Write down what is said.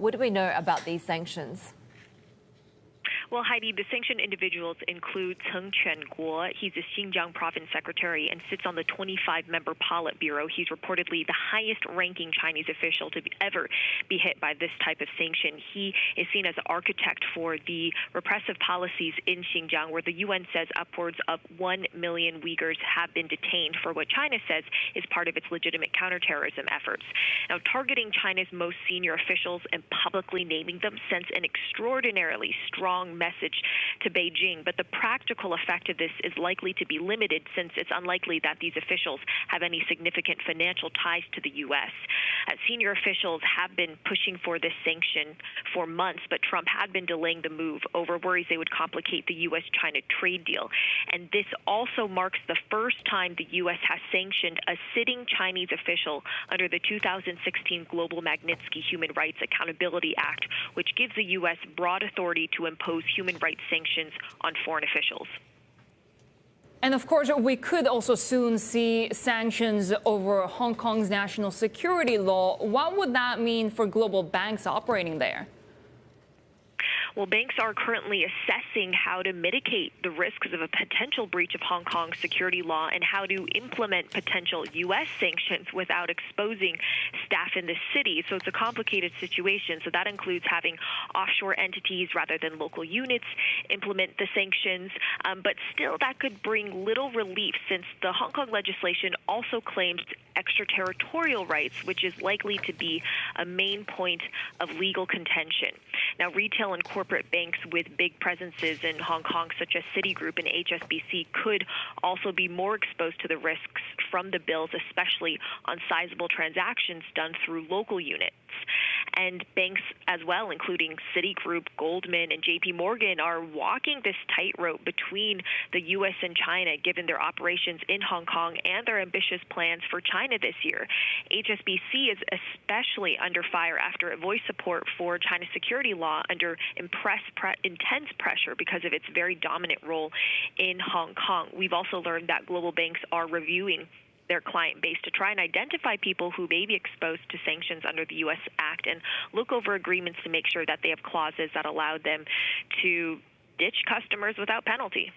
What do we know about these sanctions? Well, Heidi, the sanctioned individuals include Ceng Quanguo. He's a Xinjiang province secretary and sits on the 25-member Politburo. He's reportedly the highest-ranking Chinese official to ever be hit by this type of sanction. He is seen as the architect for the repressive policies in Xinjiang, where the UN says upwards of 1 million Uyghurs have been detained for what China says is part of its legitimate counterterrorism efforts. Now, targeting China's most senior officials and publicly naming them sends an extraordinarily strong message to Beijing, but the practical effect of this is likely to be limited since it's unlikely that these officials have any significant financial ties to the U.S. Senior officials have been pushing for this sanction for months, but Trump had been delaying the move over worries they would complicate the U.S.-China trade deal. And this also marks the first time the U.S. has sanctioned a sitting Chinese official under the 2016 Global Magnitsky Human Rights Accountability Act, which gives the U.S. broad authority to impose human rights sanctions on foreign officials. And of course, we could also soon see sanctions over Hong Kong's national security law. What would that mean for global banks operating there? Well, banks are currently assessing how to mitigate the risks of a potential breach of Hong Kong's security law and how to implement potential U.S. sanctions without exposing staff in the city. So it's a complicated situation. So that includes having offshore entities rather than local units implement the sanctions. But still, that could bring little relief since the Hong Kong legislation also claims extraterritorial rights, which is likely to be a main point of legal contention. Now, retail and corporate banks with big presences in Hong Kong, such as Citigroup and HSBC, could also be more exposed to the risks from the bills, especially on sizable transactions done through local units. And banks as well, including Citigroup, Goldman, and JP Morgan, are walking this tightrope between the U.S. and China, given their operations in Hong Kong and their ambitious plans for China this year. HSBC is especially under fire after it voiced support for China's security law under intense pressure because of its very dominant role in Hong Kong. We've also learned that global banks are reviewing their client base to try and identify people who may be exposed to sanctions under the U.S. Act and look over agreements to make sure that they have clauses that allow them to ditch customers without penalty.